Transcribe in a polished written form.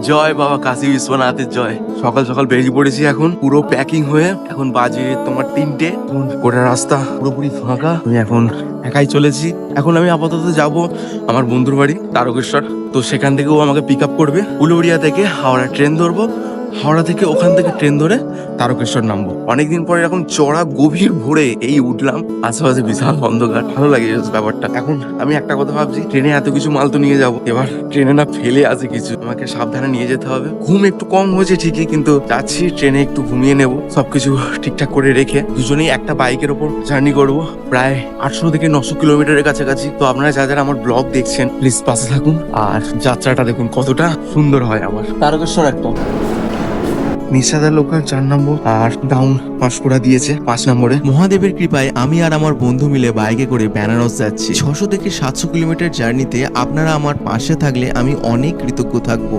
জয় বাবা কাশী বিশ্বনাথের জয়। সকাল সকাল বেরিয়ে পড়েছি, এখন পুরো প্যাকিং হয়ে। এখন বাজে তোমার 3টে। গোটা রাস্তা পুরোপুরি ফাঁকা। আমি এখন একাই চলেছি। এখন আমি আপাতত যাব আমার বন্ধুর বাড়ি তারকেশ্বর। তো সেখান থেকেও আমাকে পিক আপ করবে। উলুবেড়িয়া থেকে হাওড়া ট্রেন ধরবো। হাওড়া থেকে ওখান থেকে ট্রেন ধরে তারকেশ্বর নামবো। অনেকদিন পরে এরকম চড়া গভীর ভোরে এই উঠলাম, আশেপাশে বিশাল অন্ধকার, ভালো লাগে ব্যাপারটা। এখন আমি একটা কথা ভাবছি, ট্রেনে এত কিছু মাল তো নিয়ে যাবো, এবার ট্রেনে না ফেলে আছে কিছু, আমাকে সাবধানে নিয়ে যেতে হবে। ঘুম একটু কম হয়েছে ঠিকই, কিন্তু যাচ্ছি ট্রেনে একটু ঘুমিয়ে নেবো, সবকিছু ঠিকঠাক করে রেখে দুজনেই একটা বাইকের ওপর জার্নি করবো, প্রায় 800 থেকে 900 কিলোমিটারের কাছাকাছি। তো আপনারা যারা আমার ব্লগ দেখছেন প্লিজ পাশে থাকুন, আর যাত্রাটা দেখুন কতটা সুন্দর হয় আমার। তারকেশ্বর একটা নিশাদার লোকাল 4 নম্বর, আর ডাউন পাঁশকুড়া দিয়েছে 5 নম্বরে। মহাদেবের কৃপায় আমি আর আমার বন্ধু মিলে বাইকে করে বেনারস যাচ্ছি। 600 থেকে 700 কিলোমিটার জার্নিতে আপনারা আমার পাশে থাকলে আমি অনেক কৃতজ্ঞ থাকবো।